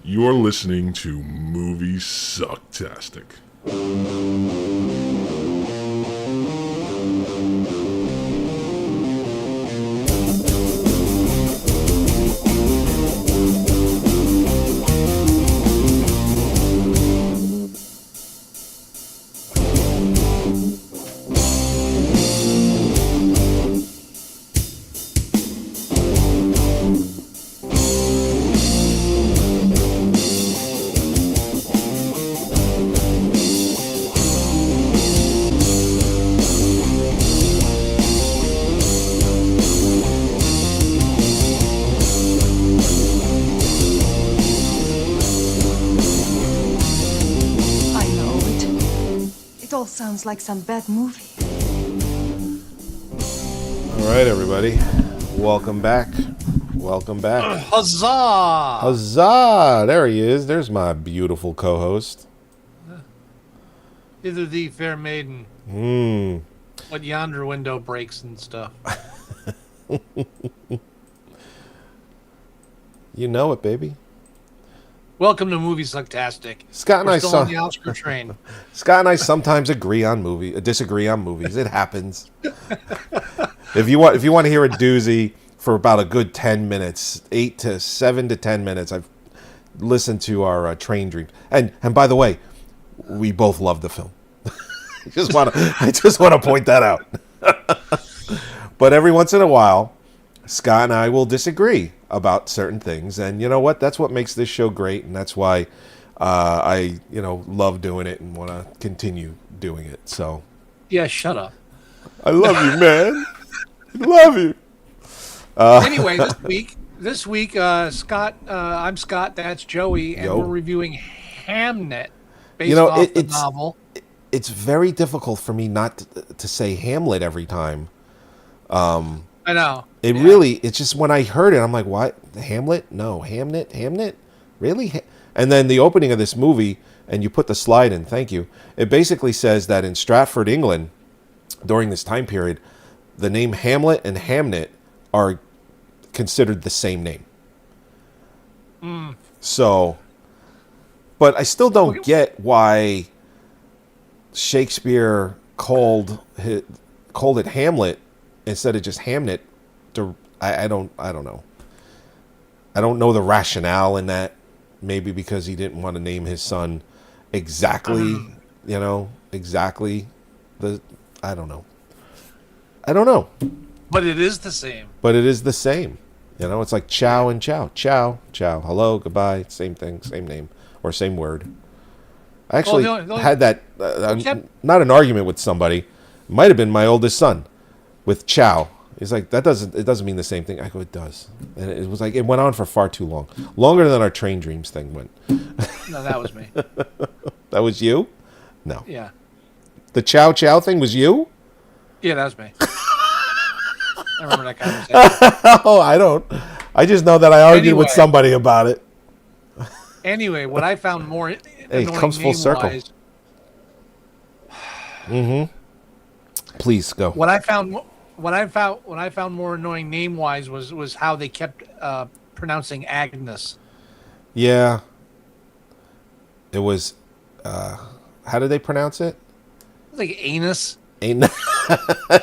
You're listening to Moviesucktastic. I know it. It all sounds like some bad movie. All right, everybody. Welcome back. Welcome back. Huzzah! Huzzah! There he is. There's my beautiful co-host. Hither thee, fair maiden. What yonder window breaks and stuff. You know it, baby. Welcome to Moviesucktastic. Scott and We're I still on the Oscar train. Scott and I sometimes disagree on movies. It happens. If you want to hear a doozy for about a good 10 minutes, 7 to 10 minutes, I've listened to our train dreams. And by the way, we both love the film. I just want to point that out. But every once in a while, Scott and I will disagree about certain things, and you know what? That's what makes this show great, and that's why I love doing it and want to continue doing it. So, Yeah, shut up. I love you, man. I love you. Anyway, this week, Scott, I'm Scott. That's Joey, and Yo. we're reviewing Hamnet, based off the novel. It's very difficult for me not to say Hamlet every time. I know. It's just when I heard it, I'm like, what? Hamlet? No, Hamnet? Really? And then the opening of this movie, and you put the slide in, thank you. It basically says that in Stratford, England, during this time period, the name Hamlet and Hamnet are considered the same name. So, but I still don't get why Shakespeare called it Hamlet instead of just Hamnet. I don't know. I don't know the rationale in that. Maybe because he didn't want to name his son exactly, exactly the. I don't know. But it is the same. But it is the same. It's like chow and chow. Chow, chow. Hello, goodbye. Same thing, same name, or same word. I actually had that, not an argument with somebody. It might have been my oldest son with chow. He's like, it doesn't mean the same thing. I go, it does. And it was like, it went on for far too long. Longer than our train dreams thing went. No, that was me. That was you? No. Yeah. The chow chow thing was you? Yeah, that was me. I remember that conversation. Oh, I don't. I just know that I argued with Anyway. somebody about it. Anyway, what I found more Hey, annoying it comes full circle. name-wise- Please go. What I found more annoying name wise was how they kept pronouncing Agnes. Yeah. It was, how did they pronounce it? It's like anus. Ain't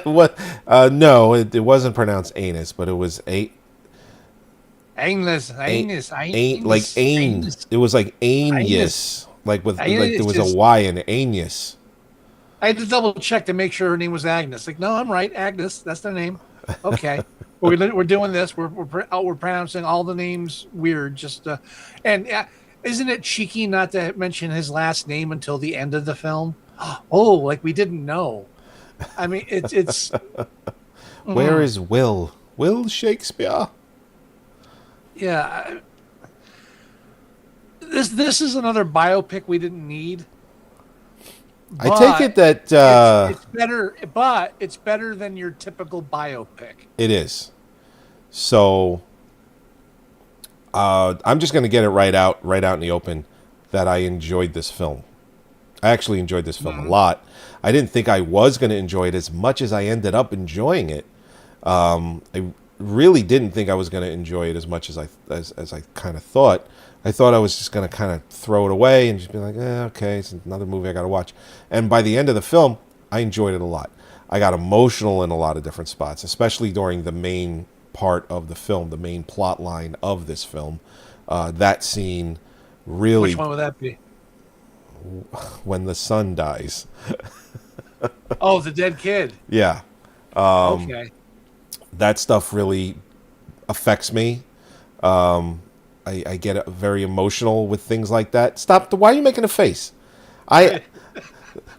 what? No, it wasn't pronounced anus, but it was Agnes. ain't like ain. It was like Agnes, like with like there was a Y in it, Agnes. I had to double check to make sure her name was Agnes. Like, no, I'm right, Agnes. That's their name. Okay, we're doing this. We're pronouncing all the names weird. Just isn't it cheeky not to mention his last name until the end of the film? Oh, like we didn't know. I mean, it's. Where is Will? Will Shakespeare? Yeah. This is another biopic we didn't need. I take it that it's better, but it's better than your typical biopic. it is. So I'm just going to get it right out in the open that I enjoyed this film. I actually enjoyed this film a lot. I didn't think I was going to enjoy it as much as I ended up enjoying it. really didn't think I was going to enjoy it as much as I kind of thought. I thought I was just going to kind of throw it away and just be like, okay, it's another movie I got to watch. And by the end of the film, I enjoyed it a lot. I got emotional in a lot of different spots, especially during the main part of the film, the main plot line of this film. That scene really... Which one would that be? When the son dies. Oh, the dead kid. Yeah. Okay. That stuff really affects me. I get very emotional with things like that. Stop! Why are you making a face?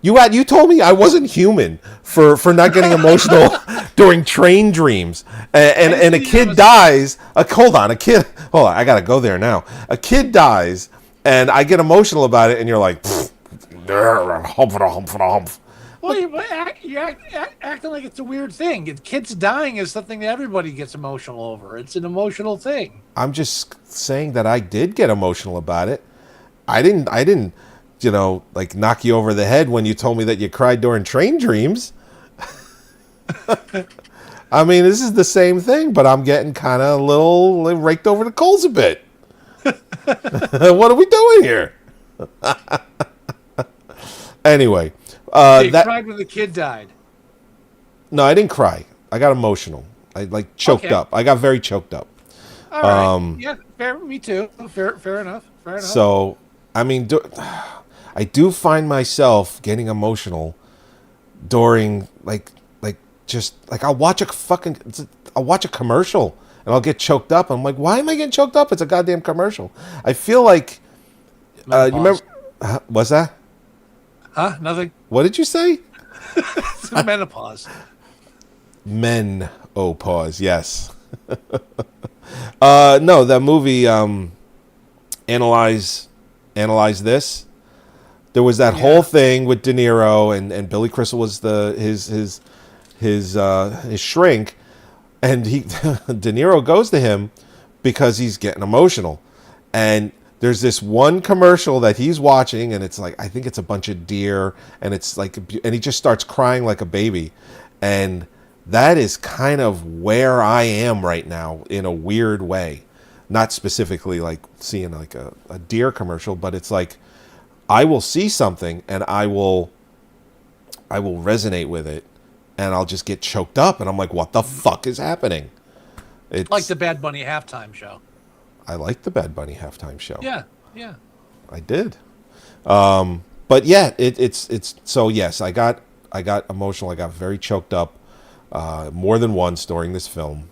You told me I wasn't human for not getting emotional during train dreams, and a kid dies. Hold on, I gotta go there now. A kid dies, and I get emotional about it, and you're like, humph. Well, you're acting like it's a weird thing. Kids dying is something that everybody gets emotional over. It's an emotional thing. I'm just saying that I did get emotional about it. I didn't, like knock you over the head when you told me that you cried during train dreams. I mean, this is the same thing, but I'm getting kind of a little raked over the coals a bit. What are we doing here? Anyway. You cried when the kid died. No, I didn't cry. I got emotional. I choked up. I got very choked up. All right. Yeah, fair. Me too. Fair enough. So, I mean, I do find myself getting emotional during I'll watch a commercial and I'll get choked up. I'm like, why am I getting choked up? It's a goddamn commercial. I feel like you remember what's that? Huh? Nothing. What did you say? It's menopause. Menopause, yes. No, that movie, Analyze This. There was that whole thing with De Niro and Billy Crystal was his shrink, and De Niro goes to him because he's getting emotional, and there's this one commercial that he's watching, and it's like, I think it's a bunch of deer, and it's like, and he just starts crying like a baby. And that is kind of where I am right now in a weird way. Not specifically like seeing like a deer commercial, but it's like, I will see something and I will resonate with it, and I'll just get choked up, and I'm like, what the fuck is happening? It's like the Bad Bunny halftime show. I liked the Bad Bunny halftime show. Yeah. I did. But yeah, it's so yes, I got emotional. I got very choked up more than once during this film.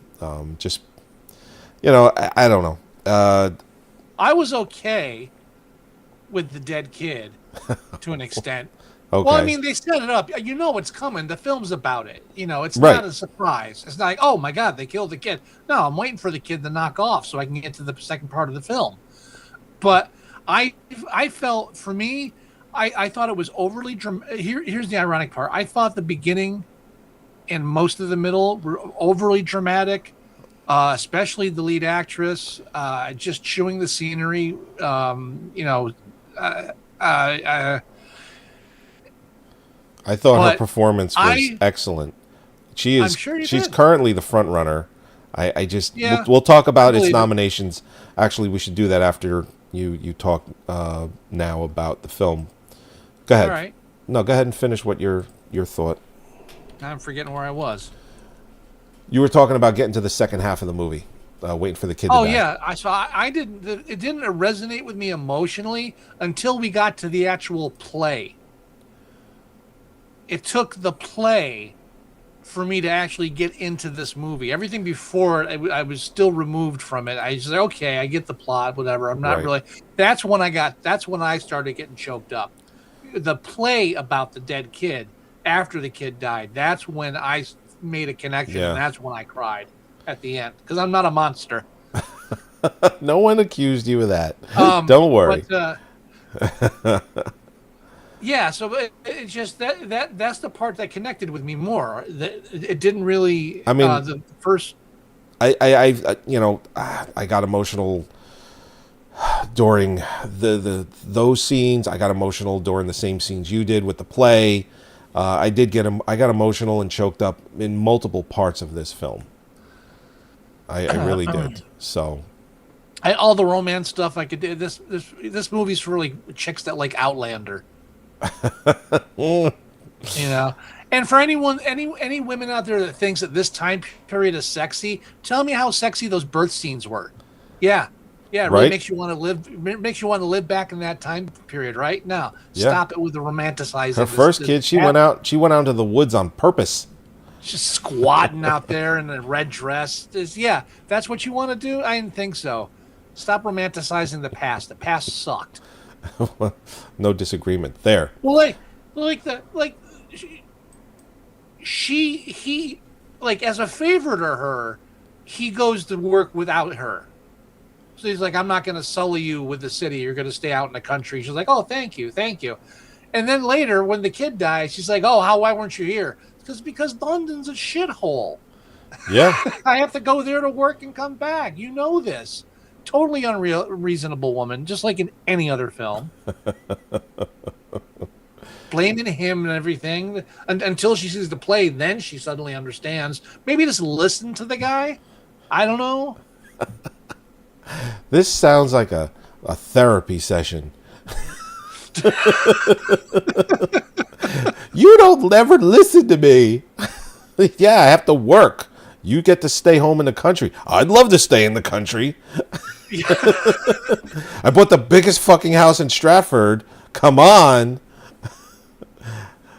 Just I don't know. I was okay with the dead kid to an extent. Okay. Well, I mean, they set it up. You know what's coming. The film's about it. It's not a surprise. It's not like, oh my God, they killed the kid. No, I'm waiting for the kid to knock off so I can get to the second part of the film. But I felt, for me, I thought it was overly dramatic. Here's the ironic part. I thought the beginning and most of the middle were overly dramatic, especially the lead actress, just chewing the scenery. I thought her performance was excellent. She's currently the front runner. We'll talk about its nominations. Actually, we should do that after you talk now about the film. Go ahead. All right. No, go ahead and finish what your thought. I'm forgetting where I was. You were talking about getting to the second half of the movie, waiting for the kid to die. Oh yeah, I didn't. It didn't resonate with me emotionally until we got to the actual play. It took the play for me to actually get into this movie. Everything before it, I was still removed from it. I just said, okay, I get the plot, whatever. I'm not really. That's when I started getting choked up. The play about the dead kid after the kid died. That's when I made a connection, and that's when I cried at the end, because I'm not a monster. No one accused you of that. Don't worry. But, yeah, so it's just that's the part that connected with me more. It didn't really. I mean, the first. I got emotional during those scenes. I got emotional during the same scenes you did with the play. I got emotional and choked up in multiple parts of this film. I really did. So All the romance stuff I could do. This movie's for like chicks that like Outlander. You know, and for any women out there that thinks that this time period is sexy, tell me how sexy those birth scenes were. Yeah, yeah, it really Right. makes you want to live. Makes you want to live back in that time period, right? Now, Yeah. stop it with the romanticizing. her first kid, she went out. She went out into the woods on purpose. just squatting out there in a red dress. Yeah, that's what you want to do. I didn't think so. Stop romanticizing the past. The past sucked. No disagreement there. Well, he like as a favor to her, he goes to work without her. So he's like, I'm not going to sully you with the city. You're going to stay out in the country. She's like, oh, thank you, thank you. And then later, when the kid dies, she's like, oh, why weren't you here? Because London's a shithole. Yeah. I have to go there to work and come back. You know this. Totally unreasonable woman, just like in any other film. Blaming him and everything until she sees the play, then she suddenly understands. Maybe just listen to the guy. I don't know. This sounds like a therapy session. You don't ever listen to me. Yeah, I have to work. You get to stay home in the country. I'd love to stay in the country. I bought the biggest fucking house in Stratford. Come on.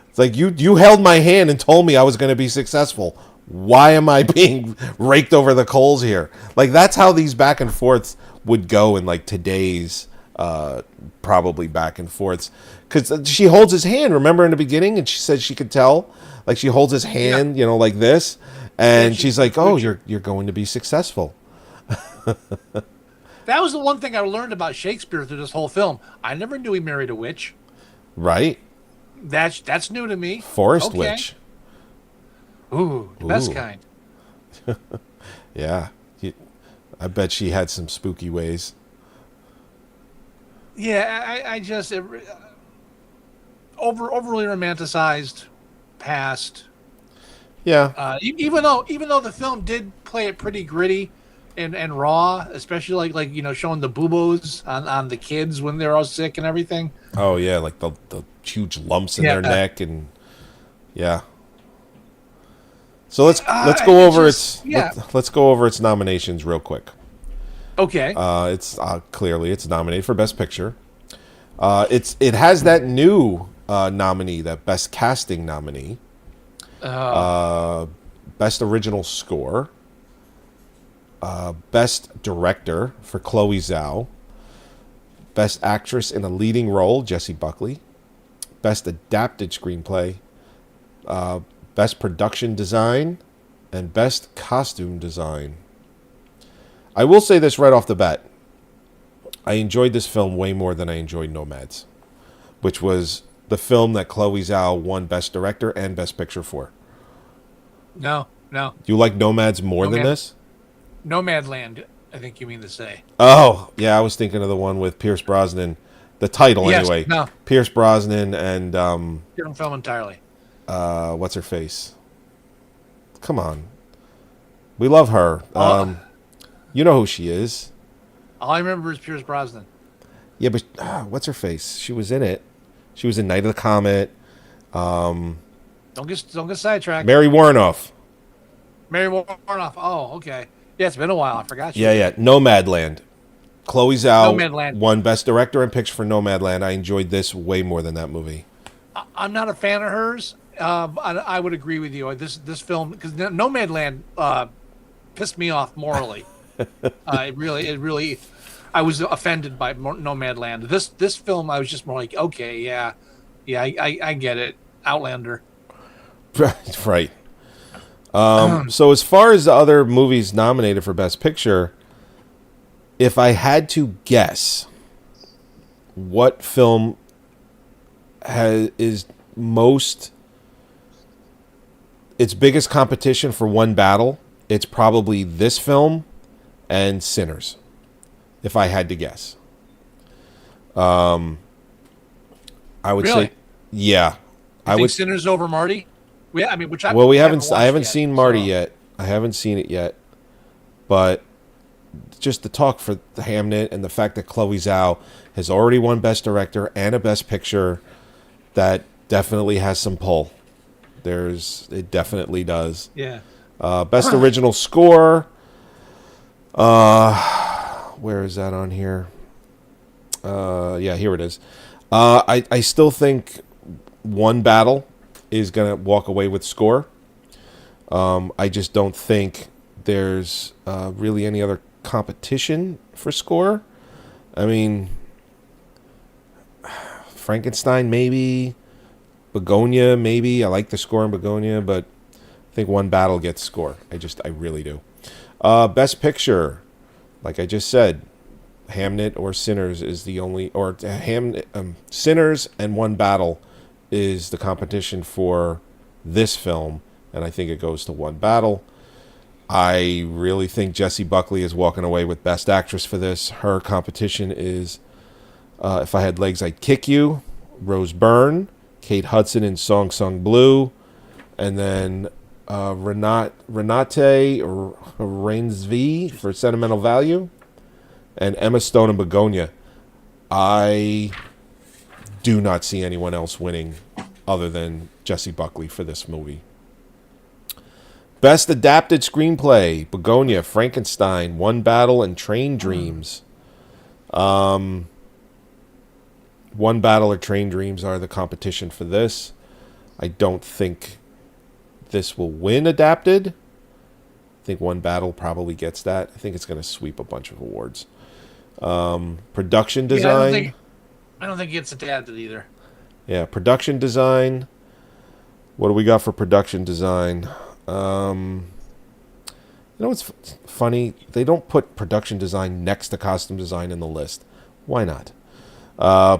It's like you held my hand and told me I was going to be successful. Why am I being raked over the coals here? Like, that's how these back and forths would go in like today's probably back and forths. Because she holds his hand, remember in the beginning? And she said she could tell. Like, she holds his hand, you know, like this. And she's like, oh, you're going to be successful. That was the one thing I learned about Shakespeare through this whole film. I never knew he married a witch. Right? That's new to me. Forest witch. Ooh, the best kind. Yeah. I bet she had some spooky ways. Yeah, I just overly romanticized past. Yeah. Even though the film did play it pretty gritty and raw, especially like you know showing the boobos on the kids when they're all sick and everything. Oh yeah, like the huge lumps in their neck and yeah. So let's go over let's go over its nominations real quick. Okay. It's clearly it's nominated for Best Picture. It has that new nominee, that Best Casting nominee. Best Original Score. Best Director for Chloe Zhao. Best Actress in a Leading Role, Jessie Buckley. Best Adapted Screenplay. Best Production Design. And Best Costume Design. I will say this right off the bat. I enjoyed this film way more than I enjoyed Nomads, which was the film that Chloe Zhao won Best Director and Best Picture for. No. You like Nomads more than this? Nomadland, I think you mean to say. Oh, yeah, I was thinking of the one with Pierce Brosnan. The title, anyway. No. Pierce Brosnan and... different film entirely. What's her face? Come on. We love her. You know who she is. All I remember is Pierce Brosnan. Yeah, but what's her face? She was in it. She was in Night of the Comet. Don't get sidetracked. Mary Warnoff. Mary Warnoff. Oh, okay. Yeah, it's been a while. I forgot. Yeah. Nomadland. Chloe Zhao Nomadland. won Best Director and Picture for Nomadland. I enjoyed this way more than that movie. I'm not a fan of hers. I would agree with you. This film, because Nomadland pissed me off morally. It really, I was offended by Nomadland. This film, I was just more like, okay, yeah, I get it. Outlander. Right. So as far as the other movies nominated for Best Picture, if I had to guess what film is most its biggest competition for one battle, it's probably this film and Sinners, if I had to guess. I would say, yeah. I would Sinners over Marty. I haven't I haven't seen Marty yet. I haven't seen it yet. but just the talk for the Hamnet and the fact that Chloe Zhao has already won Best Director and a Best Picture, that definitely has some pull. It definitely does. Yeah. Best Original Score. Where is that on here? Yeah, here it is. I still think One Battle is going to walk away with score. I just don't think there's really any other competition for score. I mean, Frankenstein maybe, Begonia maybe. I like the score in Begonia, but I think One Battle gets score. I really do. Best Picture, like I just said, Hamnet or Sinners is the only, or Sinners and One Battle is the competition for this film, and I think it goes to One Battle. I really think Jessie Buckley is walking away with Best Actress for this. Her competition is If I Had Legs, I'd Kick You, Rose Byrne, Kate Hudson in Song Sung Blue, and then Renate Reinsve for Sentimental Value, and Emma Stone in Begonia. I do not see anyone else winning other than Jessie Buckley for this movie. Best Adapted Screenplay, Begonia, Frankenstein, One Battle, and Train Dreams. One Battle or Train Dreams are the competition for this. I don't think this will win Adapted. I think One Battle probably gets that. I think it's going to sweep a bunch of awards. Production design. Yeah, I don't think it gets adapted either. Yeah, production design. What do we got for production design? You know what's funny? They don't put production design next to costume design in the list. Why not?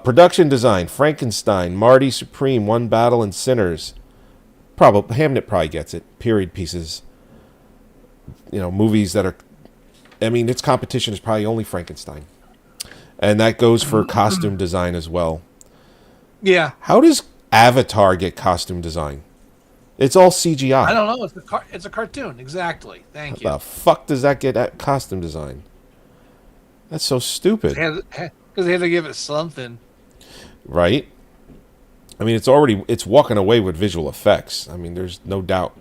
Production design, Frankenstein, Marty Supreme, One Battle, and Sinners. Hamnet probably gets it. Period pieces. You know, movies that are... I mean, its competition is probably only Frankenstein. And that goes for costume design as well. Yeah. How does Avatar get costume design? It's all CGI. I don't know. It's a cartoon. Exactly. Thank you. What the fuck does that get at costume design? That's so stupid. Because they had to give it something. Right? I mean, it's walking away with visual effects. I mean, there's no doubt.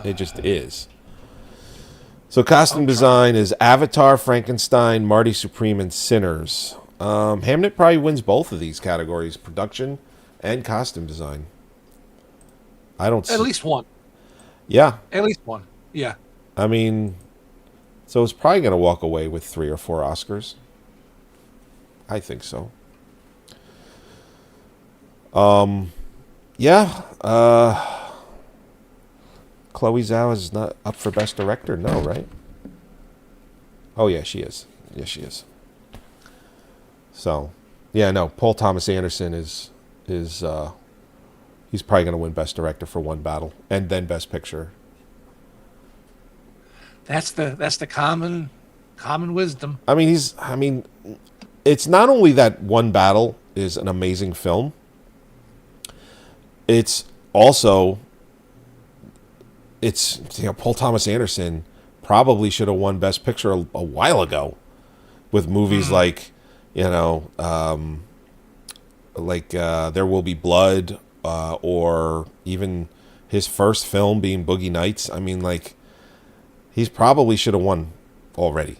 It just is. So costume design is Avatar, Frankenstein, Marty Supreme, and Sinners. Hamnet probably wins both of these categories, production and costume design. I don't see... At least one. Yeah. At least one. Yeah. I mean, so it's probably going to walk away with 3 or 4 Oscars. I think so. Yeah. Chloe Zhao is not up for Best Director? No, right? Oh, yeah, she is. Yes, she is. So, yeah, no, Paul Thomas Anderson is he's probably going to win Best Director for One Battle and then Best Picture. That's the common wisdom. I mean, it's not only that One Battle is an amazing film. It's also Paul Thomas Anderson probably should have won Best Picture a while ago with movies like There Will Be Blood, or even his first film being Boogie Nights. I mean, he's probably should have won already.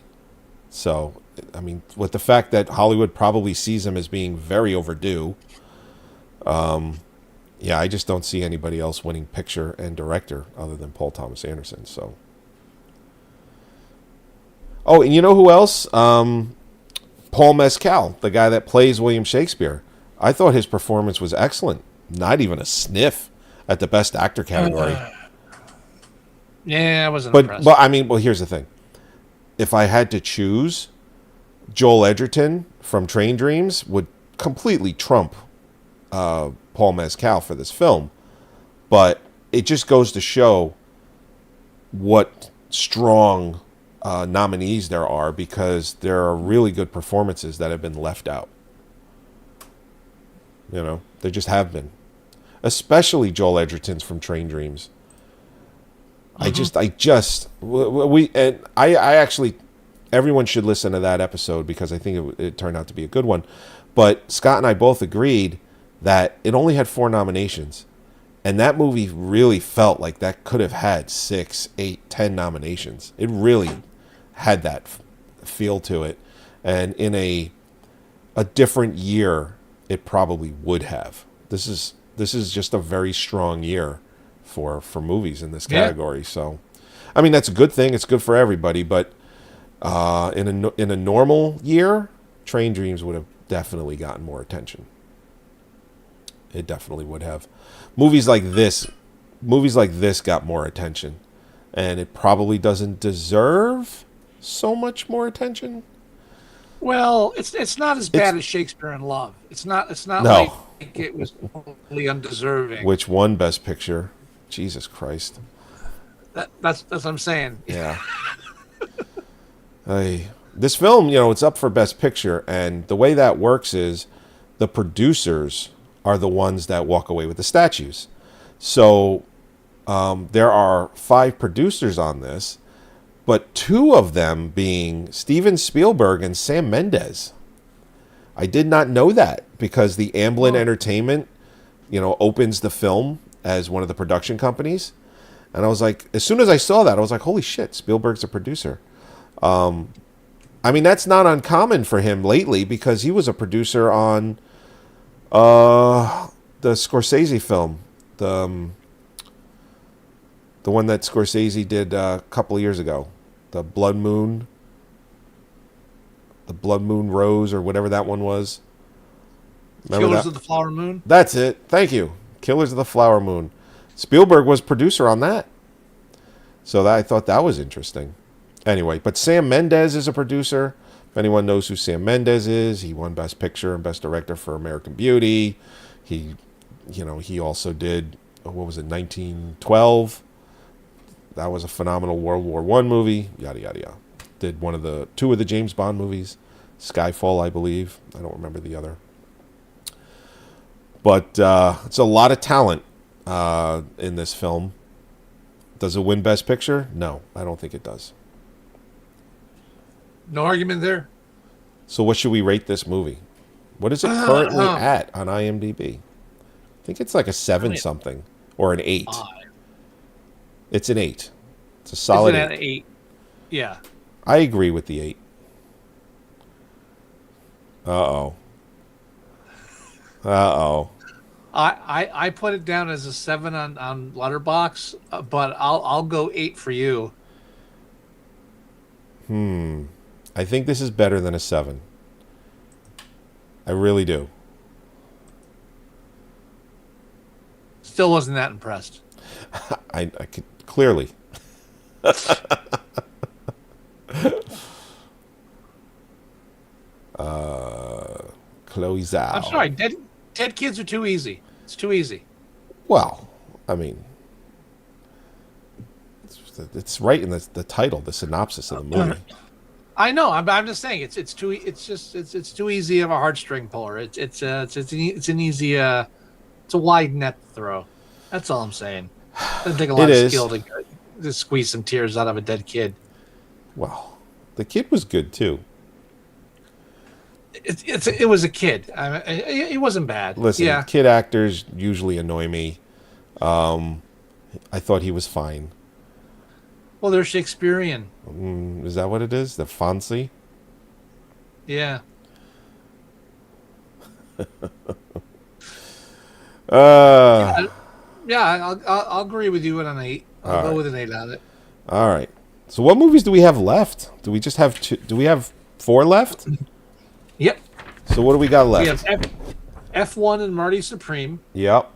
So, I mean, with the fact that Hollywood probably sees him as being very overdue, yeah, I just don't see anybody else winning picture and director other than Paul Thomas Anderson. So, oh, and you know who else? Paul Mescal, the guy that plays William Shakespeare. I thought his performance was excellent. Not even a sniff at the Best Actor category. Yeah, I wasn't impressed. But I mean, well, here's the thing. If I had to choose, Joel Edgerton from Train Dreams would completely trump Paul Mescal for this film. But it just goes to show what strong nominees there are, because there are really good performances that have been left out. You know, there just have been. Especially Joel Edgerton's from Train Dreams. I actually, everyone should listen to that episode because I think it turned out to be a good one. But Scott and I both agreed that it only had 4 nominations. And that movie really felt like that could have had 6, 8, 10 nominations. It really had that feel to it. And in a different year, it probably would have. This is just a very strong year for movies in this category. Yeah. So, I mean, that's a good thing. It's good for everybody. But in a normal year, Train Dreams would have definitely gotten more attention. It definitely would have. Movies like this got more attention, and it probably doesn't deserve so much more attention. Well, it's not as bad as Shakespeare in Love. It's not like it was totally undeserving. Which won Best Picture? Jesus Christ. That's what I'm saying. Yeah. This film, it's up for Best Picture, and the way that works is the producers are the ones that walk away with the statues. So there are 5 producers on this, but 2 of them being Steven Spielberg and Sam Mendes. I did not know that because the Amblin Entertainment, opens the film as one of the production companies. And I was like, as soon as I saw that, I was like, holy shit, Spielberg's a producer. I mean, that's not uncommon for him lately because he was a producer on the Scorsese film, the one that Scorsese did a couple of years ago, the Blood Moon Rose or whatever that one was. Remember Killers of the Flower Moon? That's it. Thank you. Killers of the Flower Moon. Spielberg was producer on that. So I thought that was interesting. Anyway, but Sam Mendes is a producer. If anyone knows who Sam Mendes is, he won Best Picture and Best Director for American Beauty. He also did, what was it, 1912? That was a phenomenal World War I movie. Yada, yada, yada. Did 2 of the James Bond movies. Skyfall, I believe. I don't remember the other. But it's a lot of talent in this film. Does it win Best Picture? No, I don't think it does. No argument there. So what should we rate this movie? What is it currently at on IMDb? I think it's like a 7-something or an 8. It's an 8. It's a solid 8. It's an 8. Yeah. I agree with the 8. Uh-oh. I put it down as a 7 on Letterboxd, but I'll go 8 for you. I think this is better than a 7. I really do. Still wasn't that impressed. I could clearly. Chloe Zhao. I'm sorry, dead kids are too easy. It's too easy. Well, I mean, it's right in the title, the synopsis of the movie. I know. I'm just saying it's too easy of a heartstring puller. It's an easy it's a wide net to throw. That's all I'm saying. Doesn't take a lot of skill to squeeze some tears out of a dead kid. Well, the kid was good too. It was a kid. It wasn't bad. Listen, kid actors usually annoy me. I thought he was fine. Well, they're Shakespearean. Is that what it is? The Fonzie? Yeah. I'll agree with you on an 8. I'll go with an 8 on it. All right. So what movies do we have left? Do we just have 2? Do we have 4 left? Yep. So what do we got left? We have F1 and Marty Supreme. Yep.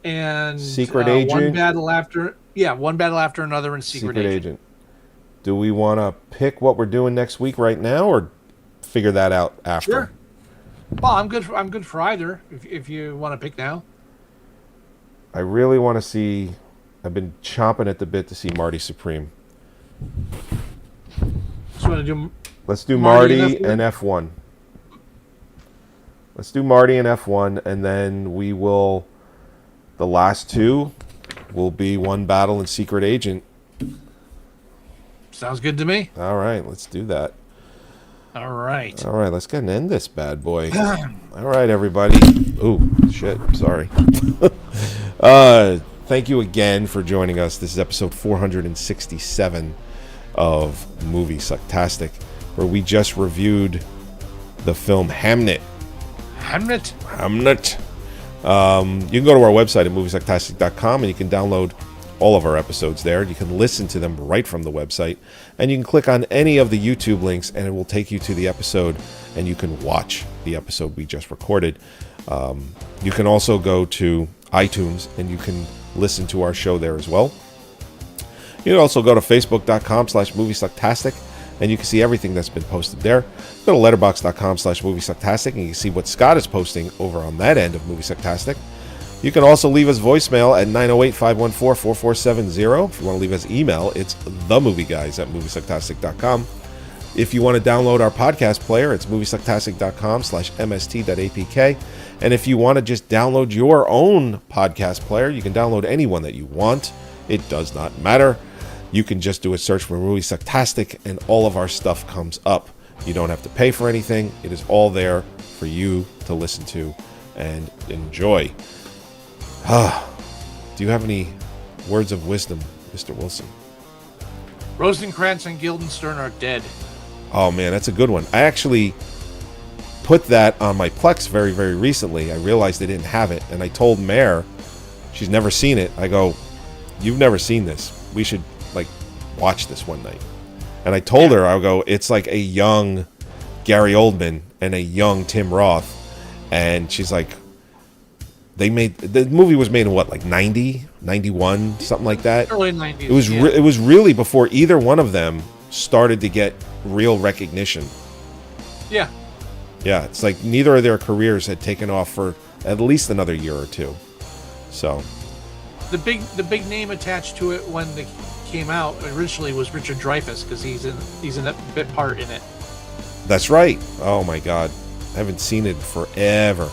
And Secret Agent. One battle after another in Secret Agent. Do we want to pick what we're doing next week right now, or figure that out after? Sure. Well, I'm good for either. If you want to pick now. I really want to see. I've been chomping at the bit to see Marty Supreme. So want to do? Let's do Marty and F1. Let's do Marty and F1, and then we will. The last 2, will be one battle and secret agent. Sounds good to me. All right, let's do that. All right. All right, let's go and end this bad boy. All right, everybody. Ooh, shit. Sorry. Thank you again for joining us. This is episode 467 of Moviesucktastic, where we just reviewed the film Hamnet. Hamnet. You can go to our website at moviesucktastic.com and you can download all of our episodes there. You can listen to them right from the website, and you can click on any of the YouTube links and it will take you to the episode and you can watch the episode we just recorded. You can also go to iTunes and you can listen to our show there as well. You can also go to facebook.com/moviesucktastic and you can see everything that's been posted there. Go to letterboxd.com/moviesucktastic and you can see what Scott is posting over on that end of Moviesucktastic. You can also leave us voicemail at 908-514-4470. If you want to leave us email, it's themovieguys@moviesucktastic.com. If you want to download our podcast player, it's moviesucktastic.com/mst.apk. And if you want to just download your own podcast player, you can download any one that you want. It does not matter. You can just do a search for Moviesucktastic and all of our stuff comes up. You don't have to pay for anything. It is all there for you to listen to and enjoy. Do you have any words of wisdom, Mr. Wilson? Rosencrantz and Guildenstern are dead. Oh, man, that's a good one. I actually put that on my Plex very, very recently. I realized I didn't have it, and I told Mare, she's never seen it. I go, you've never seen this. We should, watch this one night. And I told her, I go, it's like a young Gary Oldman and a young Tim Roth. And she's like, the movie was made in what, 90, 91, something like that. Early 90s. It was really before either one of them started to get real recognition. Yeah. Yeah, it's like neither of their careers had taken off for at least another year or two. So the big name attached to it when they came out originally was Richard Dreyfuss, because he's in a bit part in it. That's right. Oh my God, I haven't seen it forever.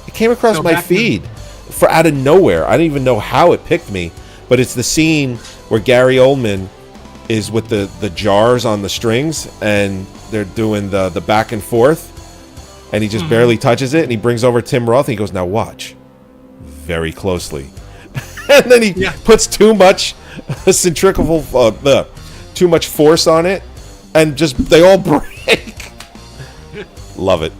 It came across my feed for out of nowhere. I didn't even know how it picked me, but it's the scene where Gary Oldman is with the jars on the strings and they're doing the back and forth, and he just barely touches it, and he brings over Tim Roth and he goes, now watch very closely. And then he puts too much centrifugal, too much force on it, and just they all break. Love it.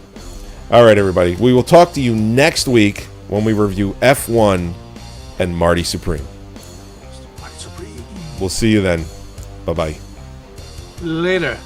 All right, everybody. We will talk to you next week when we review F1 and Marty Supreme. We'll see you then. Bye-bye. Later.